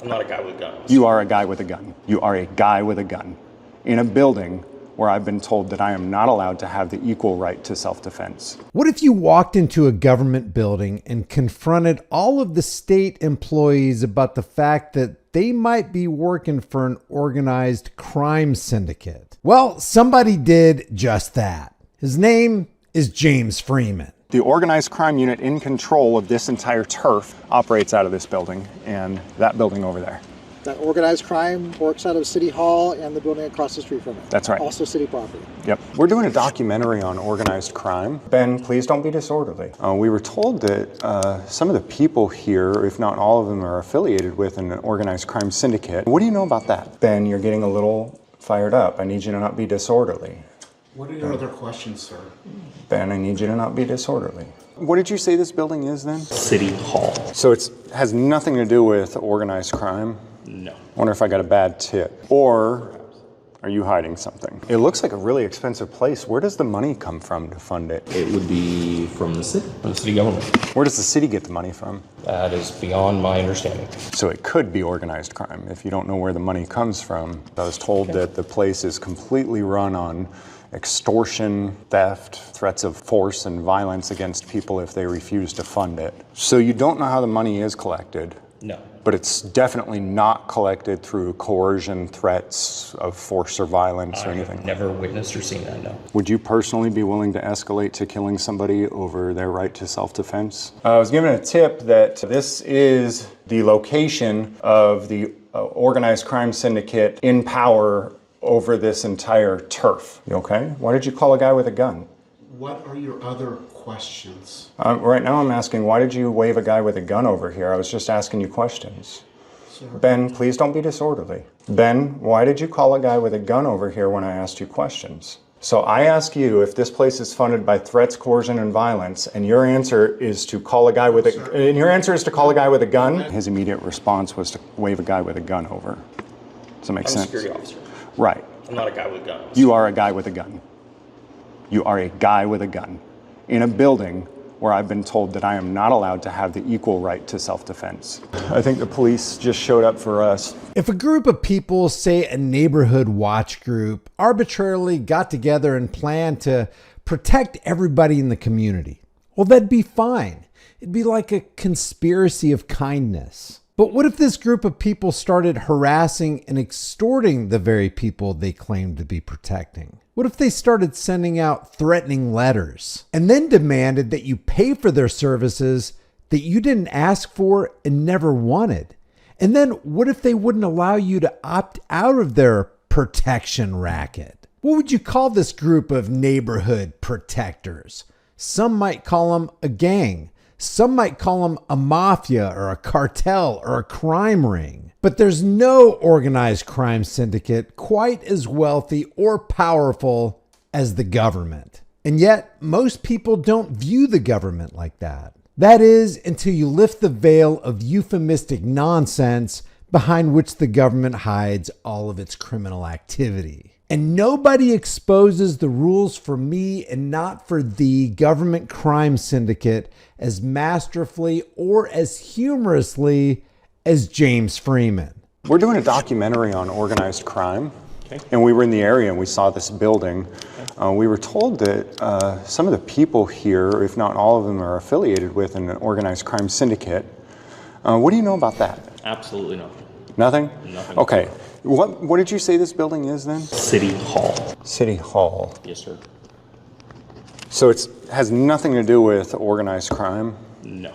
I'm not a guy with guns. You are a guy with a gun. You are a guy with a gun in a building where I've been told that I am not allowed to have the equal right to self-defense. What if you walked into a government building and confronted all of the state employees about the fact that they might be working for an organized crime syndicate? Well, somebody did just that. His name is James Freeman. The organized crime unit in control of this entire turf operates out of this building and that building over there. That organized crime works out of City Hall and the building across the street from it. That's right. Also city property. Yep. We're doing a documentary on organized crime. Ben, please don't be disorderly. We were told that some of the people here, if not all of them, are affiliated with an organized crime syndicate. What do you know about that? Ben, you're getting a little fired up. I need you to not be disorderly. What are your other questions, sir? Ben, I need you to not be disorderly. What did you say this building is then? City Hall. So it has nothing to do with organized crime? No. I wonder if I got a bad tip. Or are you hiding something? It looks like a really expensive place. Where does the money come from to fund it? It would be from the city government. Where does the city get the money from? That is beyond my understanding. So it could be organized crime if you don't know where the money comes from. I was told that the place is completely run on extortion, theft, threats of force and violence against people if they refuse to fund it. So you don't know how the money is collected? No. But it's definitely not collected through coercion, threats of force or violence or anything? I've never witnessed or seen that, no. Would you personally be willing to escalate to killing somebody over their right to self-defense? I was given a tip that this is the location of the organized crime syndicate in power over this entire turf. You okay? Why did you call a guy with a gun? What are your other questions? Right now I'm asking, why did you wave a guy with a gun over here? I was just asking you questions. Sir. Ben, please don't be disorderly. Ben, why did you call a guy with a gun over here when I asked you questions? So I ask you if this place is funded by threats, coercion, and violence, and your answer is to call a guy with a gun. His immediate response was to wave a guy with a gun over. Does that make sense? I'm a security officer. Right. I'm not a guy with guns. You are a guy with a gun. You are a guy with a gun in a building where I've been told that I am not allowed to have the equal right to self-defense. I think the police just showed up for us. If a group of people, say a neighborhood watch group, arbitrarily got together and planned to protect everybody in the community, well, that'd be fine. It'd be like a conspiracy of kindness. But what if this group of people started harassing and extorting the very people they claimed to be protecting? What if they started sending out threatening letters and then demanded that you pay for their services that you didn't ask for and never wanted? And then what if they wouldn't allow you to opt out of their protection racket? What would you call this group of neighborhood protectors? Some might call them a gang. Some might call them a mafia or a cartel or a crime ring. But there's no organized crime syndicate quite as wealthy or powerful as the government. And yet, most people don't view the government like that. That is, until you lift the veil of euphemistic nonsense behind which the government hides all of its criminal activity. And nobody exposes the rules for me and not for the government crime syndicate as masterfully or as humorously as James Freeman. We're doing a documentary on organized crime. Okay. And we were in the area and we saw this building. We were told that some of the people here, if not all of them, are affiliated with an organized crime syndicate. What do you know about that? Absolutely nothing. Nothing? Nothing. Okay. What did you say this building is then? City Hall. City Hall. Yes, sir. So it has nothing to do with organized crime? No.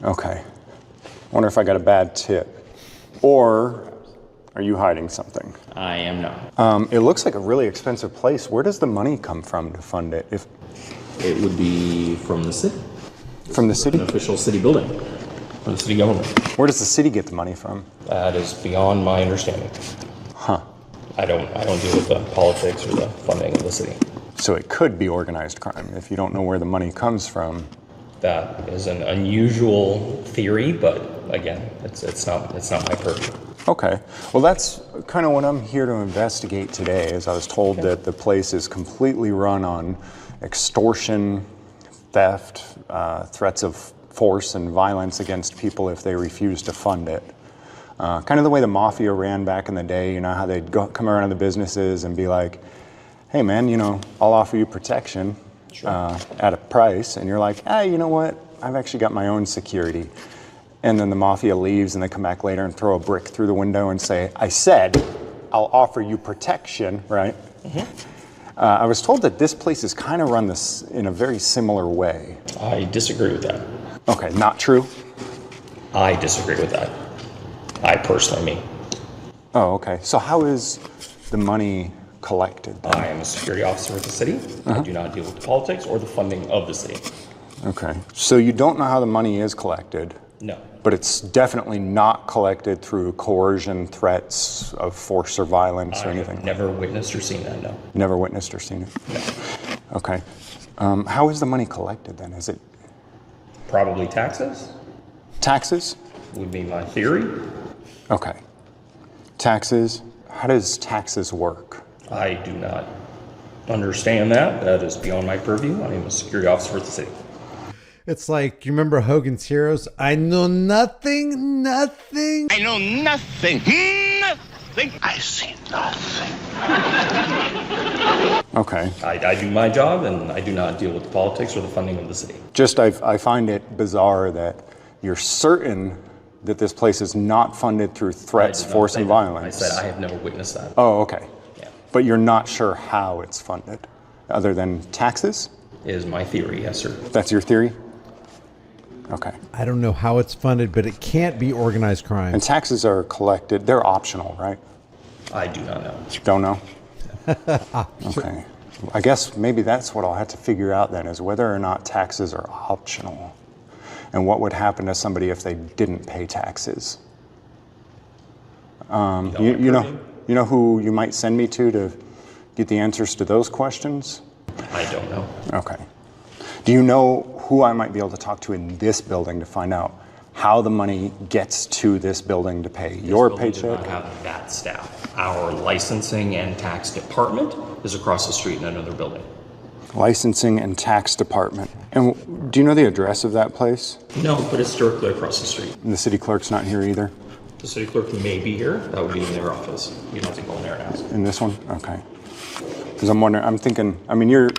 Okay. I wonder if I got a bad tip. Or are you hiding something? I am not. It looks like a really expensive place. Where does the money come from to fund it? It would be from the city. From the city? An official city building. From the city government. Where does the city get the money from? That is beyond my understanding. Huh. I don't deal with the politics or the funding of the city. So it could be organized crime if you don't know where the money comes from. That is an unusual theory, but again, it's not my purview. Okay. Well, that's kind of what I'm here to investigate today, is I was told that the place is completely run on extortion, theft, threats of force and violence against people if they refuse to fund it. Kind of the way the mafia ran back in the day, you know, how they'd come around to the businesses and be like, hey man, you know, I'll offer you protection at a price. And you're like, you know what? I've actually got my own security. And then the mafia leaves and they come back later and throw a brick through the window and say, I said, I'll offer you protection, right? I was told that this place is kind of run this in a very similar way. I disagree with that. Okay, not true? I disagree with that. I personally mean. Oh, okay. So how is the money collected then? I am a security officer with the city. I do not deal with the politics or the funding of the city. Okay. So you don't know how the money is collected? No. But it's definitely not collected through coercion, threats of force or violence or anything? I've never witnessed or seen that, no. Never witnessed or seen it? No. Okay. How is the money collected then? Is it Probably taxes taxes? would be my theory. Okay. Taxes. How does taxes work? I do not understand that. That is beyond my purview. I am a security officer with the city. It's like, you remember Hogan's Heroes? I know nothing. I know nothing. Nothing. I see nothing. Okay. I do my job, and I do not deal with the politics or the funding of the city. Just I find it bizarre that you're certain that this place is not funded through threats, I did not force, say and that. violence. I said I have never witnessed that. Oh, okay. Yeah. But you're not sure how it's funded, other than taxes? Is my theory, yes, sir. That's your theory? Okay. I don't know how it's funded, but it can't be organized crime. And taxes are collected, they're optional, right? I do not know. Don't know? Okay. I guess maybe that's what I'll have to figure out then, is whether or not taxes are optional. And what would happen to somebody if they didn't pay taxes? You know who you might send me to get the answers to those questions? I don't know. Okay. Do you know who I might be able to talk to in this building to find out how the money gets to this building to pay your This building paycheck? does not have that staff. Our licensing and tax department is across the street in another building. Licensing and tax department. And do you know the address of that place? No, but it's directly across the street. And the city clerk's not here either? The city clerk may be here. That would be in their office. You'd have to go in there and ask. In this one? Okay. Because I'm wondering, I'm thinking, I mean, you're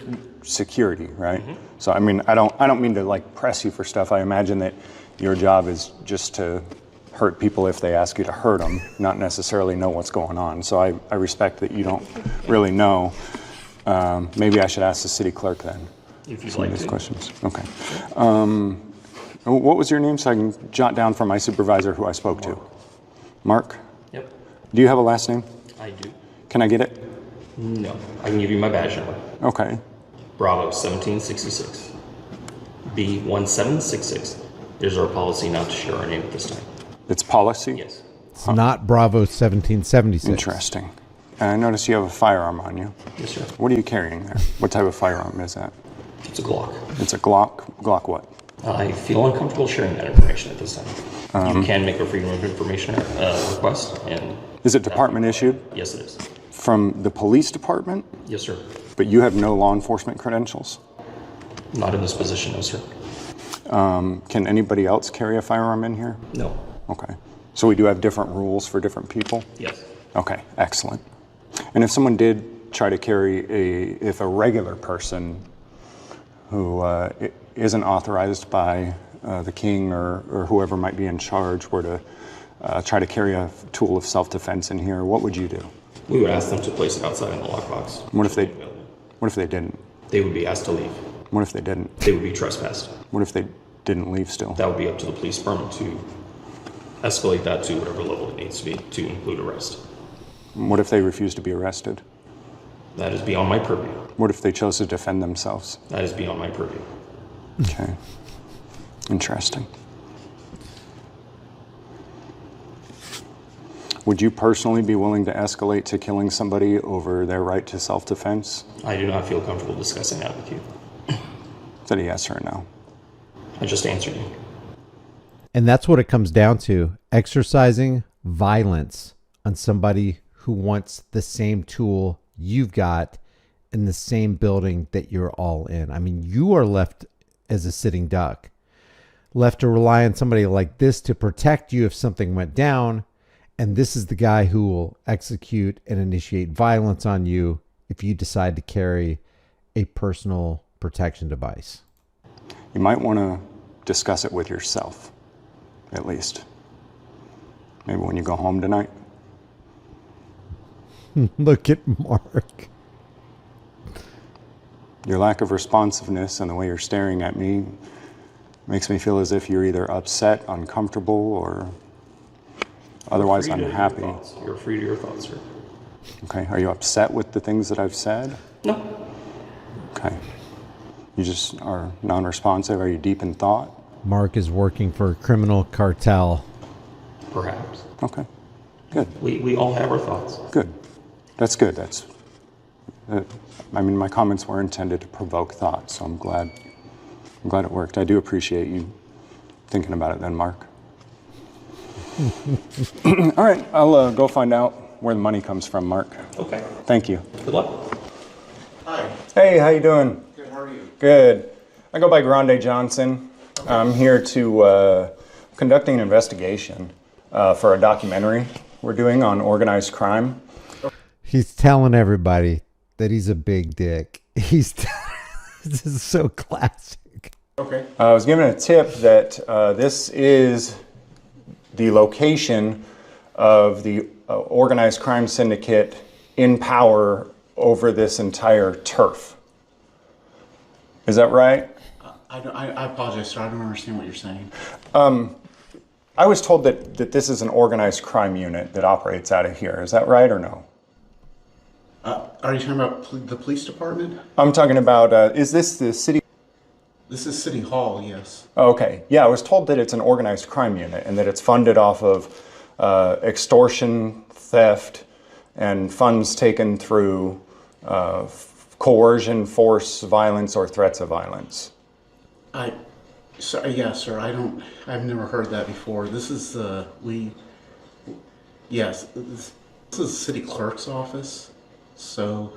security, right? So, I mean, I don't mean to like press you for stuff. I imagine that your job is just to hurt people if they ask you to hurt them, not necessarily know what's going on. So I respect that you don't really know. Maybe I should ask the city clerk then. If you'd some of like these to. questions. Okay. What was your name so I can jot down for my supervisor who I spoke to? Mark? Yep, Do you have a last name? I do. Can I get it? No, I can give you my badge number. Okay. Bravo 1766. B1766. There's our policy not to share our name at this time. It's policy? Yes. It's not Bravo 1776. Interesting. And I notice you have a firearm on you. Yes, sir. What are you carrying there? What type of firearm is that? It's a Glock. It's a Glock? Glock what? I feel uncomfortable sharing that information at this time. You can make a freedom of information request, and Is it department issued? yes, it is. From the police department? Yes, sir. But you have no law enforcement credentials? Not in this position, no, sir. Can anybody else carry a firearm in here? No. Okay. So we do have different rules for different people? Yes. Okay, excellent. And if someone did try to carry if a regular person who isn't authorized by the king or whoever might be in charge were to try to carry a tool of self-defense in here, what would you do? We would ask them to place it outside in the lockbox. What if they didn't? They would be asked to leave. What if they didn't? They would be trespassed. What if they didn't leave still? That would be up to the police department to escalate that to whatever level it needs to be to include arrest. What if they refused to be arrested? That is beyond my purview. What if they chose to defend themselves? That is beyond my purview. Okay. Interesting. Would you personally be willing to escalate to killing somebody over their right to self-defense? I do not feel comfortable discussing that with you. Is that a yes or a no? I just answered you. And that's what it comes down to, exercising violence on somebody who wants the same tool you've got in the same building that you're all in. I mean, you are left as a sitting duck, left to rely on somebody like this to protect you if something went down. And this is the guy who will execute and initiate violence on you if you decide to carry a personal protection device. You might want to discuss it with yourself, at least. Maybe when you go home tonight. Look at Mark. Your lack of responsiveness and the way you're staring at me makes me feel as if you're either upset, uncomfortable, or otherwise Free to your unhappy. thoughts. You're free to your thoughts, sir. Okay, are you upset with the things that I've said? No. Okay. You just are non-responsive? Are you deep in thought? Mark is working for a criminal cartel. Perhaps. Okay, good, We all have our thoughts. good. That's good, I mean, my comments were intended to provoke thought, so I'm glad it worked. I do appreciate you thinking about it then, Mark. All right, I'll go find out where the money comes from, Mark. Okay. Thank you. Good luck. Hi. Hey, how you doing? Good, how are you? Good. I go by Grande Johnson. I'm here to conducting an investigation for a documentary we're doing on organized crime. He's telling everybody that he's a big dick. This is so classic. Okay. I was given a tip that this is the location of the organized crime syndicate in power over this entire turf. Is that right? I apologize, sir. I don't understand what you're saying. I was told that this is an organized crime unit that operates out of here. Is that right or no? Are you talking about the police department? I'm talking about, is this the city? This is City Hall, yes. Okay. Yeah, I was told that it's an organized crime unit and that it's funded off of extortion, theft, and funds taken through coercion, force, violence, or threats of violence. Yes, sir. I've never heard that before. This is yes, this is the city clerk's office. So,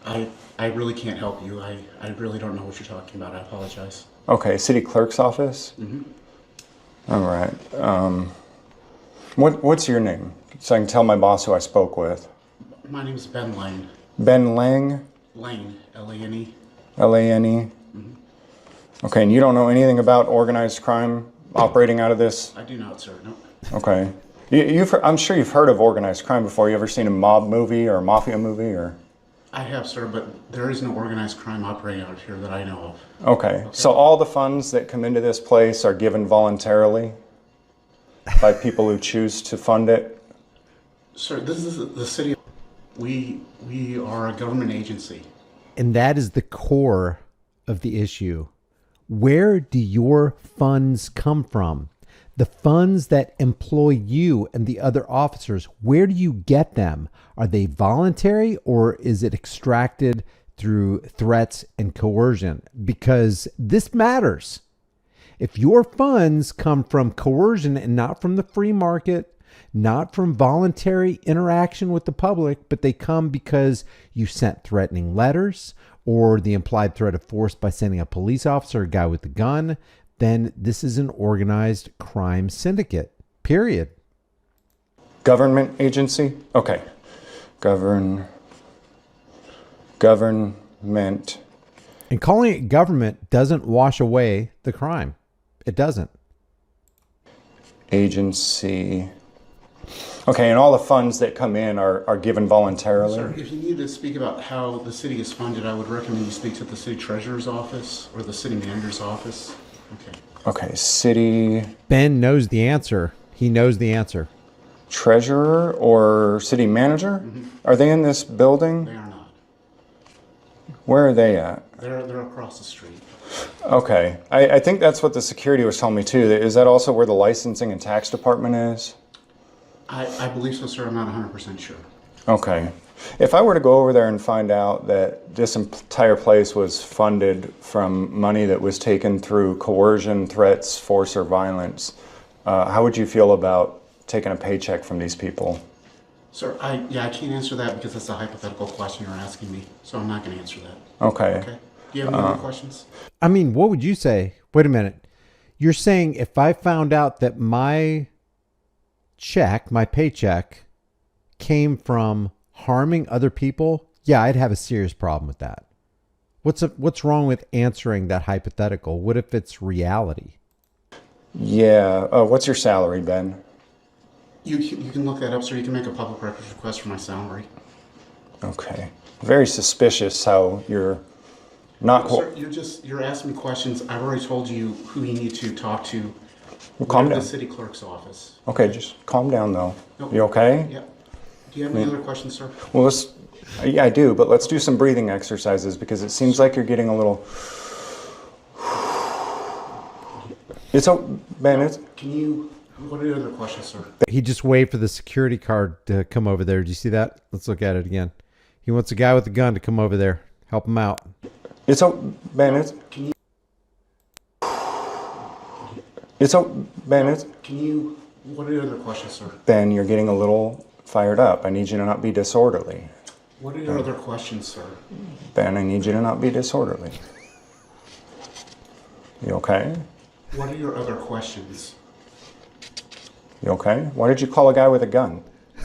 I really can't help you. I really don't know what you're talking about. I apologize. Okay, city clerk's office? Mm-hmm. All right. What's your name? So I can tell my boss who I spoke with. My name is Ben Lane. Ben Lang? Lane, L-A-N-E. L-A-N-E? Mm-hmm. Okay, and you don't know anything about organized crime operating out of this? I do not, sir. No. Okay. I'm sure you've heard of organized crime before. You ever seen a mob movie or a mafia movie or? I have, sir, but there is no organized crime operating out here that I know of. Okay. So all the funds that come into this place are given voluntarily by people who choose to fund it? Sir, this is the city. We are a government agency. And that is the core of the issue. Where do your funds come from? The funds that employ you and the other officers, where do you get them? Are they voluntary or is it extracted through threats and coercion? Because this matters. If your funds come from coercion and not from the free market, not from voluntary interaction with the public, but they come because you sent threatening letters or the implied threat of force by sending a police officer, a guy with a gun, then this is an organized crime syndicate, period. Government agency? Okay. Government. And calling it government doesn't wash away the crime. It doesn't. Agency. Okay, and all the funds that come in are given voluntarily? Sir, if you need to speak about how the city is funded, I would recommend you speak to the city treasurer's office or the city manager's office. Okay. Okay, city Ben knows the answer. He knows the answer. treasurer or city manager? Mm-hmm. Are they in this building? They are not. Where are they at? They're across the street. Okay, I think that's what the security was telling me too. Is that also where the licensing and tax department is? I believe so, sir. I'm not 100% sure. Okay. If I were to go over there and find out that this entire place was funded from money that was taken through coercion, threats, force, or violence, how would you feel about taking a paycheck from these people? Sir, I can't answer that because that's a hypothetical question you're asking me, so I'm not going to answer that. Okay. Okay. Do you have any other questions? I mean, what would you say? Wait a minute. You're saying if I found out that my check, my paycheck, came from harming other people, yeah, I'd have a serious problem with that. What's wrong with answering that hypothetical? What if it's reality? Yeah. What's your salary, Ben? You can look that up, sir. You can make a public records request for my salary. Okay. Very suspicious how you're not... Sir, you're asking me questions. I've already told you who you need to talk to. Well, calm The down. city clerk's office. Okay, just calm down, though. No. You okay? Yeah. Do you have any other questions, sir? Well, yeah, I do, but let's do some breathing exercises because it seems like you're getting a little... Ben, What are your other questions, sir? He just waved for the security guard to come over there. Did you see that? Let's look at it again. He wants a guy with a gun to come over there. Help him out. Ben, What are your other questions, sir? Ben, you're getting a little fired up. I need you to not be disorderly. What are your other questions, sir? Ben, I need you to not be disorderly. You okay? What are your other questions? You okay? Why did you call a guy with a gun?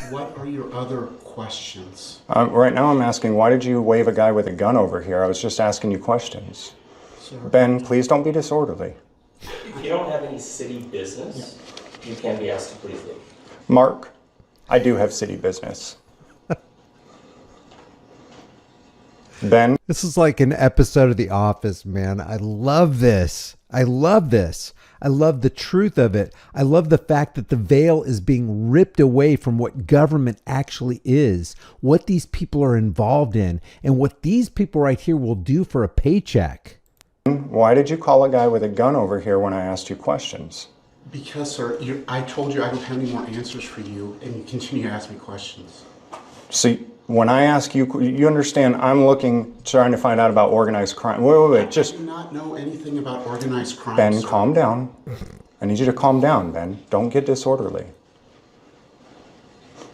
What are your other questions? Right now I'm asking, why did you wave a guy with a gun over here? I was just asking you questions. Sir? Ben, please don't be disorderly. If you don't have any city business, you can be asked to please leave. Mark, I do have city business. Ben? This is like an episode of The Office, man. I love this. I love this. I love the truth of it. I love the fact that the veil is being ripped away from what government actually is, what these people are involved in, and what these people right here will do for a paycheck. Why did you call a guy with a gun over here when I asked you questions? Because, sir, I told you I don't have any more answers for you, and you continue to ask me questions. See, when I ask you, you understand I'm trying to find out about organized crime. Wait, I do not know anything about organized crime, Ben, sir. calm down. I need you to calm down, Ben. Don't get disorderly.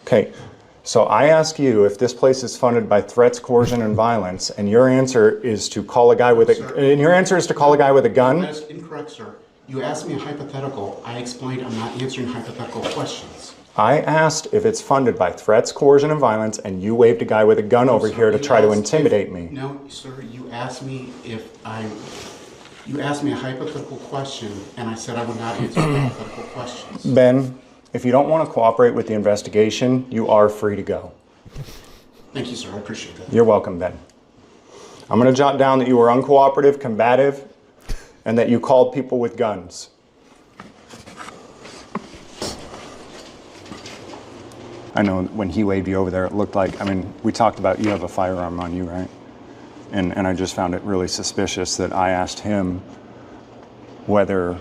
Okay, so I ask you if this place is funded by threats, coercion, and violence, and your answer is to call a guy with a gun? That is incorrect, sir. You asked me a hypothetical. I explained I'm not answering hypothetical questions. I asked if it's funded by threats, coercion, and violence, and you waved a guy with a gun over here to try to intimidate me. No, sir, you asked me a hypothetical question, and I said I would not answer hypothetical questions. Ben, if you don't want to cooperate with the investigation, you are free to go. Thank you, sir. I appreciate that. You're welcome, Ben. I'm going to jot down that you were uncooperative, combative, and that you called people with guns. I know when he waved you over there, it looked like, we talked about you have a firearm on you, right? And I just found it really suspicious that I asked him whether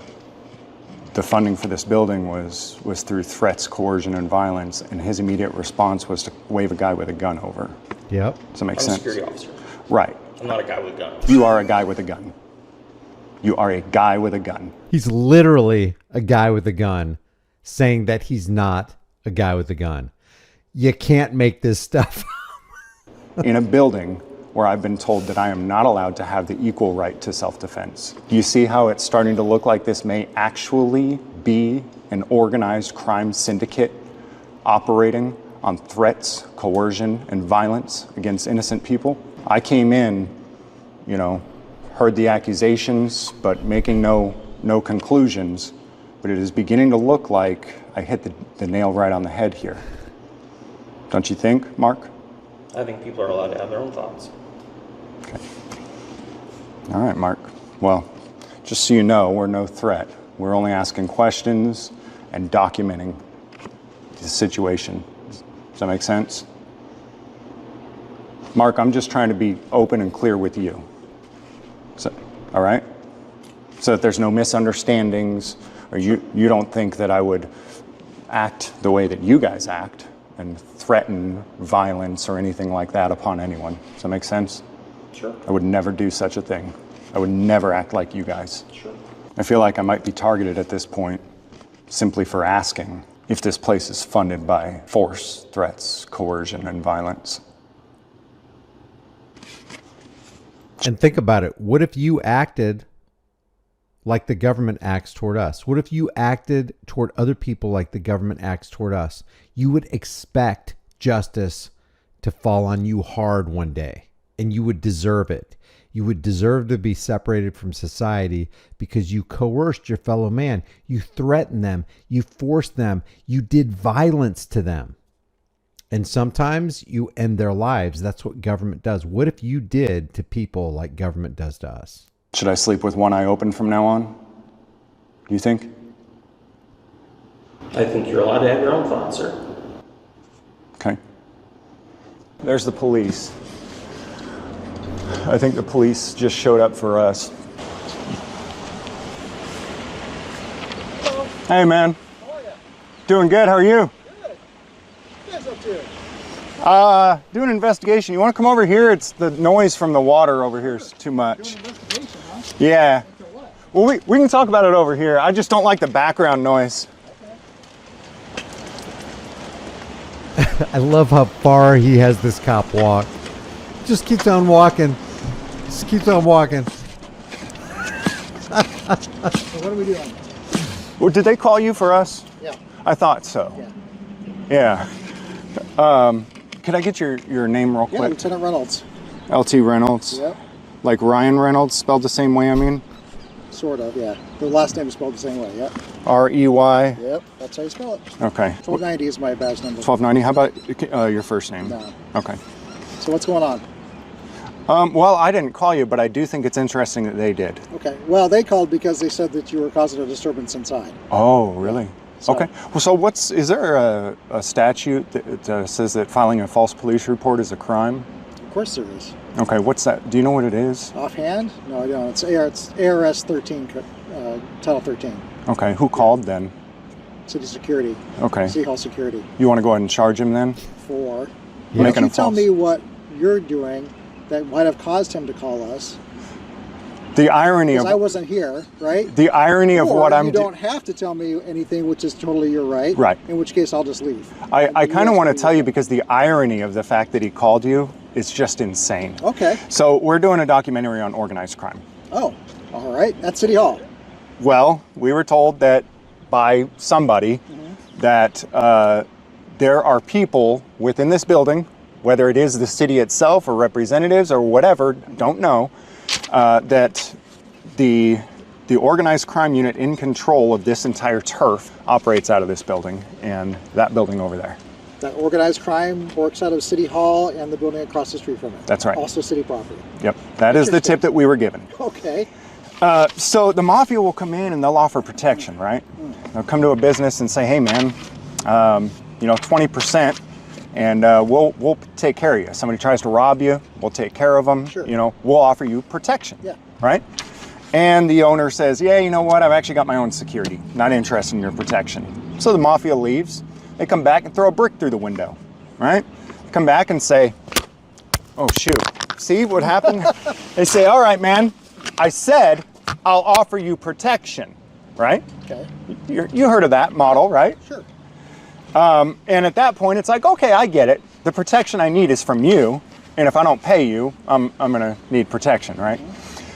the funding for this building was through threats, coercion, and violence, and his immediate response was to wave a guy with a gun over. Yep. Does that make I'm sense? a security officer. Right. I'm not a guy with a gun. You are a guy with a gun. You are a guy with a gun. He's literally a guy with a gun saying that he's not a guy with a gun. You can't make this stuff In a building where I've been told that I am not allowed to have the equal right to self-defense. Do you see how it's starting to look like this may actually be an organized crime syndicate operating on threats, coercion, and violence against innocent people? I came in, heard the accusations, but making no conclusions. But it is beginning to look like I hit the nail right on the head here. Don't you think, Mark? I think people are allowed to have their own thoughts. Okay. All right, Mark. Well, just so you know, we're no threat. We're only asking questions and documenting the situation. Does that make sense? Mark, I'm just trying to be open and clear with you. So, all right? So that there's no misunderstandings, or you don't think that I would act the way that you guys act and threaten violence or anything like that upon anyone. Does that make sense? Sure. I would never do such a thing. I would never act like you guys. Sure. I feel like I might be targeted at this point simply for asking if this place is funded by force, threats, coercion, and violence. And think about it. What if you acted like the government acts toward us? What if you acted toward other people like the government acts toward us? You would expect justice to fall on you hard one day, and you would deserve it. You would deserve to be separated from society because you coerced your fellow man. You threatened them. You forced them. You did violence to them. And sometimes you end their lives. That's what government does. What if you did to people like government does to us? Should I sleep with one eye open from now on? Do you think? I think you're allowed to have your own thoughts, sir. Okay. There's the police. I think the police just showed up for us. Hello. Hey, man. How are you? Doing good. How are you? Good. What are you guys up to? Doing an investigation. You want to come over here? It's the noise from the water over here is too much. Doing an investigation, huh? Yeah. Into what? Well, we can talk about it over here. I just don't like the background noise. I love how far he has this cop walk. Just keeps on walking. Just keeps on walking. So what are we doing? Well, did they call you for us? Yeah. I thought so. Yeah. Yeah. Could I get your name real Yeah, quick? Lieutenant Reynolds. LT Reynolds. Yep. Like Ryan Reynolds, spelled the same way, I mean? Sort of, yeah. The last name is spelled the same way, yep. R-E-Y? Yep, that's how you spell it. Okay. 1290 is my badge number. 1290. How about your first name? No. Okay. So what's going on? Well, I didn't call you, but I do think it's interesting that they did. Okay. Well, they called because they said that you were causing a disturbance inside. Oh, really? So- Okay. Well, so is there a statute that says that filing a false police report is a crime? Of course there is. Okay, what's that? Do you know what it is? Offhand? No, I don't. It's ARS 13, Title 13. Okay, who called then? City security. Okay. City Hall security. You want to go ahead and charge him then? For. Yeah. If Making you a tell false. me what you're doing that might have caused him to call us, The irony because I of wasn't here, right? the irony of Or what I'm you doing. don't have to tell me anything, which is totally your right. Right. In which case, I'll just leave. I kind of Yes, want to please. tell you because the irony of the fact that he called you is just insane. Okay. So we're doing a documentary on organized crime. Oh, all right. At City Hall. Well, we were told that by somebody that there are people within this building, whether it is the city itself or representatives or whatever, don't know, that the organized crime unit in control of this entire turf operates out of this building and that building over there. That organized crime works out of City Hall and the building across the street from it. That's right. Also city property. Yep, that is the Interesting. tip that we were given. Okay. So the mafia will come in and they'll offer protection, right? They'll come to a business and say, "Hey, man, 20%, and we'll take care of you. Somebody tries to rob you, we'll take care of them. Sure. We'll offer you protection." Yeah. Right? And the owner says, "Yeah, you know what? I've actually got my own security. Not interested in your protection." So the mafia leaves. They come back and throw a brick through the window, right? Come back and say, "Oh shoot! See what happened?" They say, "All right, man. I said I'll offer you protection." Right? Okay. You heard of that model, right? Sure. And at that point, it's like, okay, I get it. The protection I need is from you, and if I don't pay you, I'm gonna need protection, right?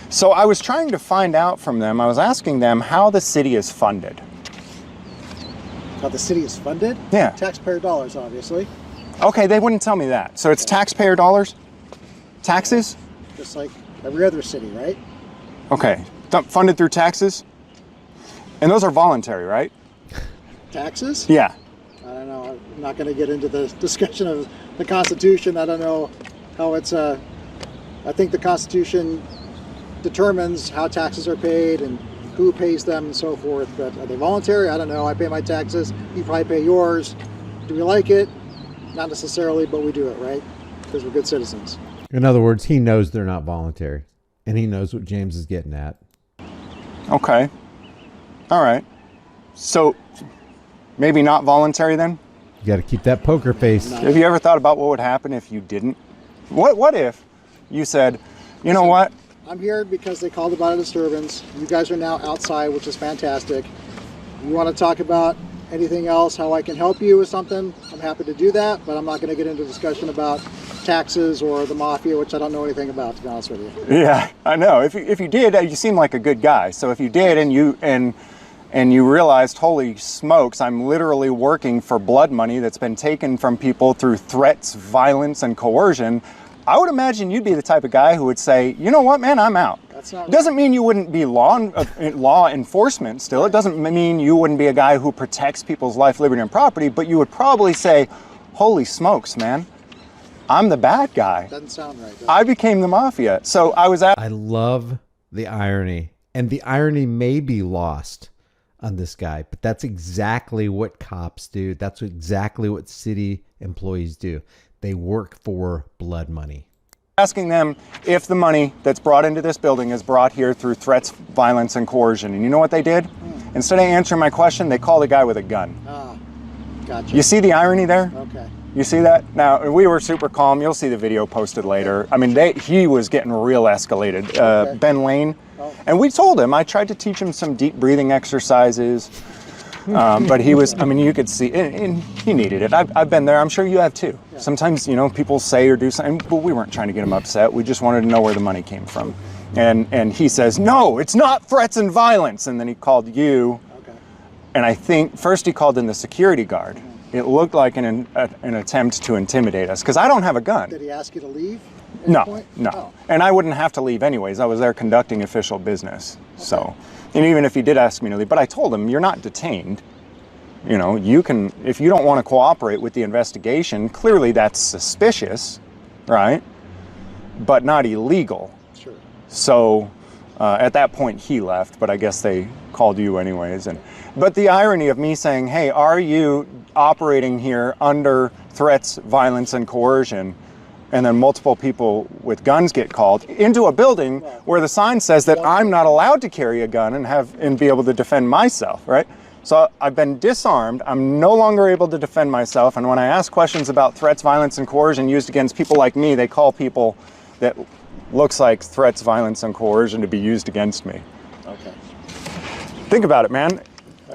So I was trying to find out from them. I was asking them how the city is funded. How the city is funded? Yeah. Taxpayer dollars, obviously. Okay, they wouldn't tell me that. So it's taxpayer dollars, taxes. Just like every other city, right? Okay, funded through taxes, and those are voluntary, right? Taxes? Yeah. I don't know. I'm not going to get into the discussion of the Constitution. I don't know how it's. I think the Constitution determines how taxes are paid and who pays them and so forth. But are they voluntary? I don't know. I pay my taxes. You probably pay yours. Do we like it? Not necessarily, but we do it, right? Because we're good citizens. In other words, he knows they're not voluntary, and he knows what James is getting at. Okay. All right. So maybe not voluntary then? You got to keep that poker face. Have you ever thought about what would happen if you didn't? What if you said, "You know what? I'm here because they called about a disturbance. You guys are now outside, which is fantastic. You want to talk about anything else, how I can help you with something, I'm happy to do that, but I'm not going to get into a discussion about taxes or the mafia, which I don't know anything about, to be honest with you. Yeah, I know. If you did, you seem like a good guy. So if you did and you realized, holy smokes, I'm literally working for blood money that's been taken from people through threats, violence, and coercion, I would imagine you'd be the type of guy who would say, you know what, man, I'm out. That's not It doesn't mean you wouldn't be law enforcement still. It doesn't mean you wouldn't be a guy who protects people's life, liberty, and property, but you would probably say, holy smokes, man, I'm the bad guy. Doesn't sound right. I became the mafia. So I was at... I love the irony, and the irony may be lost on this guy, but that's exactly what cops do. That's exactly what city employees do. They work for blood money. Asking them if the money that's brought into this building is brought here through threats, violence, and coercion. And you know what they did? Instead of answering my question, they called a guy with a gun. Ah, gotcha. You see the irony there? Okay. You see that? Now, we were super calm. You'll see the video posted later. I mean, he was getting real escalated. Okay. Ben Lane. Oh. And we told him, I tried to teach him some deep breathing exercises. But he was, I mean, you could see, and he needed it. I've been there. I'm sure you have too. Yeah. Sometimes, people say or do something, but we weren't trying to get him upset. We just wanted to know where the money came from. And he says, no, it's not threats and violence. And then he called you. Okay. And I think first he called in the security guard. It looked like an attempt to intimidate us because I don't have a gun. Did he ask you to leave? No. Oh. And I wouldn't have to leave anyways. I was there conducting official business. Okay. So, and even if he did ask me to leave, but I told him, you're not detained. You can, if you don't want to cooperate with the investigation, clearly that's suspicious, right? But not illegal. Sure. So at that point he left, but I guess they called you anyways. But the irony of me saying, hey, are you operating here under threats, violence, and coercion? And then multiple people with guns get called into a building where the sign says that I'm not allowed to carry a gun and be able to defend myself, right? So I've been disarmed. I'm no longer able to defend myself. And when I ask questions about threats, violence, and coercion used against people like me, they call people that looks like threats, violence, and coercion to be used against me. Okay. Think about it, man.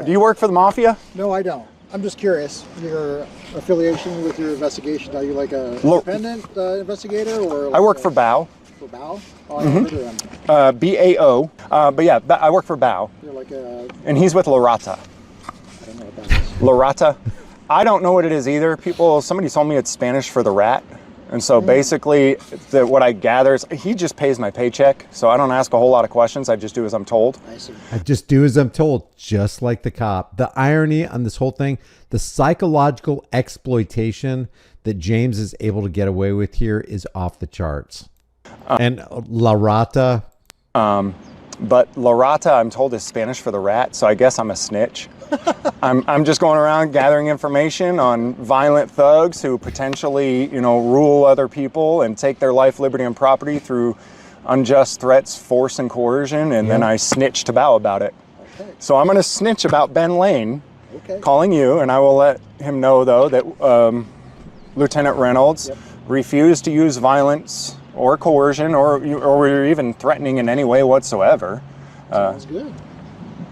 Do you work for the mafia? No, I don't. I'm just curious. Your affiliation with your investigation, are you like a independent investigator? Or like I work for BAO. For BAO? Oh, I haven't heard of them. BAO. But yeah, I work for BAO. You're like a... And he's with Lorata. I don't know what that is. Lorata? I don't know what it is either. Somebody told me it's Spanish for the rat. And so basically, what I gather is he just pays my paycheck. So I don't ask a whole lot of questions. I just do as I'm told. I see. I just do as I'm told, just like the cop. The irony on this whole thing, the psychological exploitation that James is able to get away with here is off the charts. And La Rata. But Lorata, I'm told, is Spanish for the rat, so I guess I'm a snitch. I'm just going around gathering information on violent thugs who potentially, rule other people and take their life, liberty, and property through unjust threats, force, and coercion, and then I snitch to BAO about it. Okay. So I'm going to snitch about Ben Lane calling you, and I will let him know, though, that Lieutenant Reynolds refused to use violence or coercion or even threatening in any way whatsoever. Sounds good.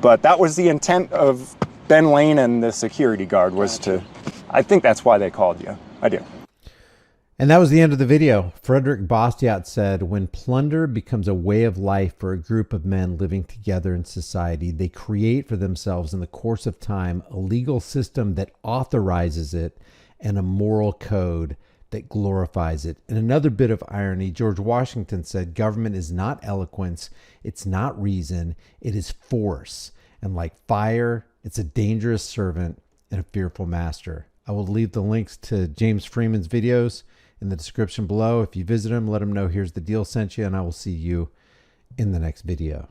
But that was the intent of Ben Lane and the security guard was to, I think that's why they called you. I do. And that was the end of the video. Frederick Bastiat said, when plunder becomes a way of life for a group of men living together in society, they create for themselves in the course of time a legal system that authorizes it and a moral code that glorifies it. And another bit of irony, George Washington said, government is not eloquence, it's not reason, it is force. And like fire, it's a dangerous servant and a fearful master. I will leave the links to James Freeman's videos in the description below. If you visit him, let him know Here's the Deal sent you, and I will see you in the next video.